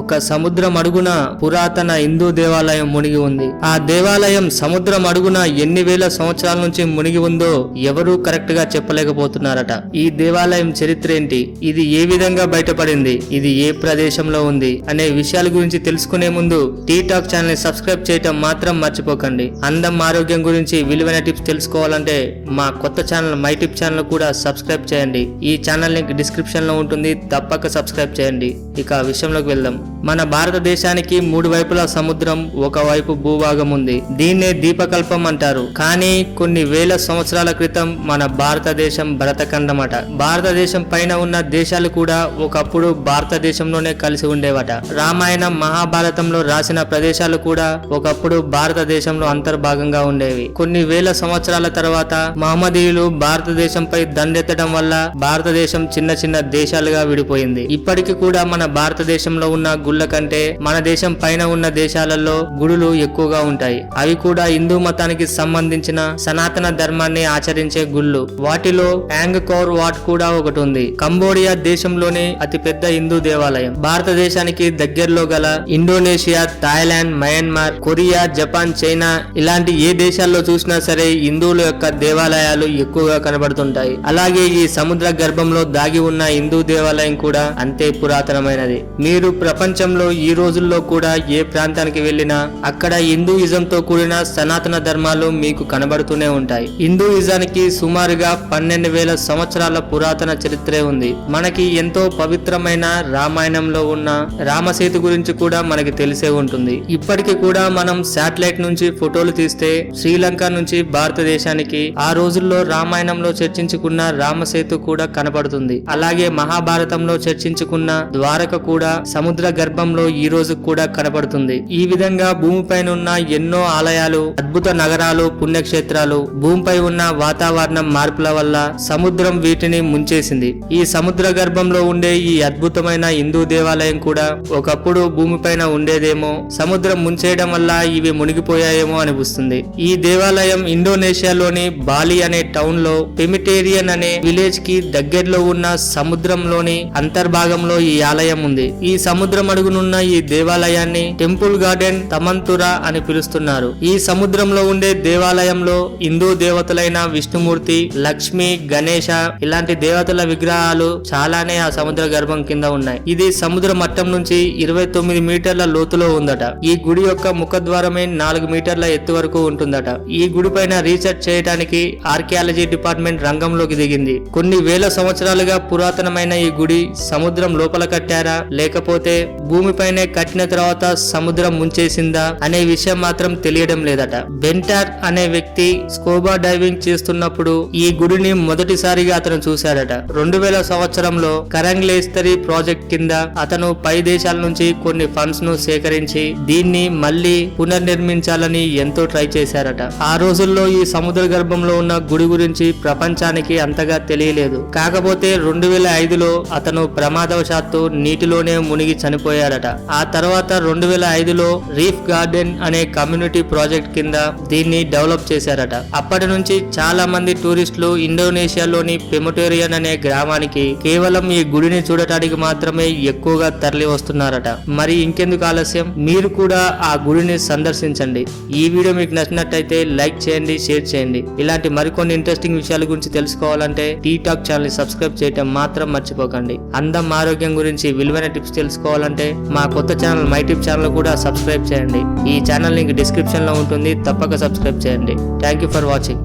ఒక సముద్రం అడుగున పురాతన హిందూ దేవాలయం మునిగి ఉంది. ఆ దేవాలయం సముద్రం అడుగున ఎన్ని వేల సంవత్సరాల నుంచి మునిగి ఉందో ఎవరూ కరెక్ట్ గా చెప్పలేకపోతున్నారట. ఈ దేవాలయం చరిత్ర ఏంటి, ఇది ఏ విధంగా బయటపడింది, ఇది ఏ ప్రదేశంలో ఉంది అనే విషయాల గురించి తెలుసుకునే ముందు టీ టాక్ ఛానల్ సబ్స్క్రైబ్ చేయటం మాత్రం మర్చిపోకండి. అందం ఆరోగ్యం గురించి విలువైన టిప్స్ తెలుసుకోవాలంటే మా కొత్త ఛానల్ మై టిప్ ఛానల్ కూడా సబ్స్క్రైబ్ చేయండి. ఈ ఛానల్ లింక్ డిస్క్రిప్షన్ లో ఉంటుంది, తప్పక సబ్స్క్రైబ్ చేయండి. ఇక విషయంలోకి వెళ్దాం. మన భారతదేశానికి మూడు వైపులా సముద్రం, ఒకవైపు భూభాగం ఉంది. దీన్నే దీపకల్పం అంటారు. కానీ కొన్ని వేల సంవత్సరాల క్రితం మన భారతదేశం భరతఖండమట. భారతదేశం పైన ఉన్న దేశాలు కూడా ఒకప్పుడు భారతదేశంలోనే కలిసి ఉండేవట. రామాయణం, మహాభారతంలో రాసిన ప్రదేశాలు కూడా ఒకప్పుడు భారతదేశంలో అంతర్భాగంగా ఉండేవి. కొన్ని వేల సంవత్సరాల తర్వాత మహమ్మదీయులు భారతదేశంపై దండెత్తడం వల్ల భారతదేశం చిన్న చిన్న దేశాలుగా విడిపోయింది. ఇప్పటికి కూడా మన భారతదేశంలో ఉన్న గుళ్ళ కంటే మన దేశం పైన ఉన్న దేశాలలో గుడులు ఎక్కువగా ఉంటాయి. అవి కూడా హిందూ మతానికి సంబంధించిన సనాతన ధర్మాన్ని ఆచరించే గుళ్ళు. వాటిలో యాంగ్కోర్ వాట్ కూడా ఒకటి ఉంది. కంబోడియా దేశంలోనే అతిపెద్ద హిందూ దేవాలయం. భారతదేశానికి దగ్గరలో గల Indonesia, Thailand, Myanmar, Korea, Japan, China ఇలాంటి ఏ దేశాల్లో చూసినా సరే హిందువుల యొక్క దేవాలయాలు ఎక్కువగా కనబడుతుంటాయి. అలాగే ఈ సముద్ర గర్భంలో దాగి ఉన్న హిందూ దేవాలయం కూడా అంతే పురాతనమైనది. మీరు ప్రపంచంలో ఈ రోజుల్లో కూడా ఏ ప్రాంతానికి వెళ్ళినా అక్కడ హిందూయిజంతో కూడిన సనాతన ధర్మాలు మీకు కనబడుతూనే ఉంటాయి. హిందూయిజానికి సుమారుగా 12,000 సంవత్సరాల పురాతన చరిత్రే ఉంది. మనకి ఎంతో పవిత్రమైన రామాయణంలో ఉన్న రామసేతు గురించి కూడా మనకి తెలిసే ఉంటుంది. ఇప్పటికి కూడా మనం శాటిలైట్ నుంచి ఫోటోలు తీస్తే శ్రీలంక నుంచి భారతదేశానికి ఆ రోజుల్లో రామాయణంలో చర్చించుకున్న రామసేతు కూడా కనపడుతుంది. అలాగే మహాభారతంలో చర్చించుకున్న ద్వారక కూడా సముద్ర గర్భంలో ఈ రోజు కూడా కనపడుతుంది. ఈ విధంగా భూమిపైన ఉన్న ఎన్నో ఆలయాలు, అద్భుత నగరాలు, పుణ్యక్షేత్రాలు భూమిపై ఉన్న వాతావరణం మార్పుల వల్ల సముద్రం వీటిని ముంచేసింది. ఈ సముద్ర గర్భంలో ఉండే ఈ అద్భుతమైన హిందూ దేవాలయం కూడా ఒకప్పుడు భూమిపైన ఉండేదేమో, సముద్రం ముంచేయడం వల్ల ఇవి మునిగిపోయాయేమో అనిపిస్తుంది. ఈ దేవాలయం ఇండోనేషియాలోని బాలి అనే టౌన్ లో పెమిటేరియన్ అనే విలేజ్ కి దగ్గరలో ఉన్న సముద్రంలోని అంతర్భాగంలో ఈ ఆలయం ఉంది. ఈ సముద్రం అడుగునున్న ఈ దేవాలయాన్ని టెంపుల్ గార్డెన్ తమంతురా అని పిలుస్తున్నారు. ఈ సముద్రంలో ఉండే దేవాలయంలో హిందూ దేవతలైన విష్ణుమూర్తి, లక్ష్మి, గణేష ఇలాంటి దేవతల విగ్రహాలు చాలానే ఆ సముద్ర గర్భం కింద ఉన్నాయి. ఇది సముద్ర మట్టం నుంచి 29 మీటర్ల లోతులో ఉందట. ఈ గుడి యొక్క ముఖద్వారమే 4 మీటర్ల ఎత్తు వరకు ఉంటుందట. ఈ గుడి పైన రీసెర్చ్ చేయడానికి ఆర్కియాలజీ డిపార్ట్మెంట్ రంగంలోకి దిగింది. కొన్ని వేల సంవత్సరాలుగా పురాతనమైన ఈ గుడి సముద్రం లోపల కట్టారా లేకపోతే భూమిపైనే కట్టిన తర్వాత సముద్రం ముంచేసిందా అనే విషయం మాత్రం తెలియడం లేదట. బెంటార్ అనే వ్యక్తి స్కూబా డైవింగ్ చేస్తున్నప్పుడు ఈ గుడిని మొదటిసారిగా అతను చూశాడట. 2000 సంవత్సరంలో కరంగ్లేస్తరి ప్రాజెక్ట్ కింద అతను పై దేశాల నుంచి కొన్ని ఫండ్స్ ను సేకరించి దీన్ని మళ్లీ పునర్నిర్మించాలని ఎంతో ట్రై చేశారట. ఆ రోజుల్లో ఈ సముద్ర గర్భంలో ఉన్న గుడి గురించి ప్రపంచానికి అంతగా తెలియలేదు. కాకపోతే 2005లో అతను ప్రమాదవశాత్తు నీటిలోనే మునిగి చనిపోయాడట. ఆ తర్వాత 2005లో రీఫ్ గార్డెన్ అనే కమ్యూనిటీ ప్రాజెక్ట్ కింద దీన్ని డెవలప్ చేశారట. అప్పటి నుంచి చాలా మంది టూరిస్టులు ఇండోనేషియాలోని పెమిటేరియన్ అనే గ్రామానికి కేవలం ఈ గుడిని చూడటానికి మాత్రమే ఎక్కువగా తరలి వస్తున్నారట. మరి ఇంకెందుకు ఆలస్యం, మీరు కూడా ఆ గుడిని సందర్శించండి. ఈ వీడియో మీకు నచ్చినట్టయితే లైక్ చేయండి, షేర్ చేయండి. ఇలాంటి మరికొన్ని ఇంట్రెస్టింగ్ విషయాల గురించి తెలుసుకోవాలంటే టీ టాక్ ఛానల్ సబ్స్క్రైబ్ చేయడం మాత్రం మర్చిపోకండి. అందం ఆరోగ్యం గురించి విలువైన టిప్స్ తెలుసుకోవాలంటే మా కొత్త ఛానల్ మై టిప్ ఛానల్ కూడా సబ్స్క్రైబ్ చేయండి. ఈ ఛానల్ లింక్ డిస్క్రిప్షన్ లో ఉంటుంది, తప్పక సబ్స్క్రైబ్ చేయండి. Thank you for watching.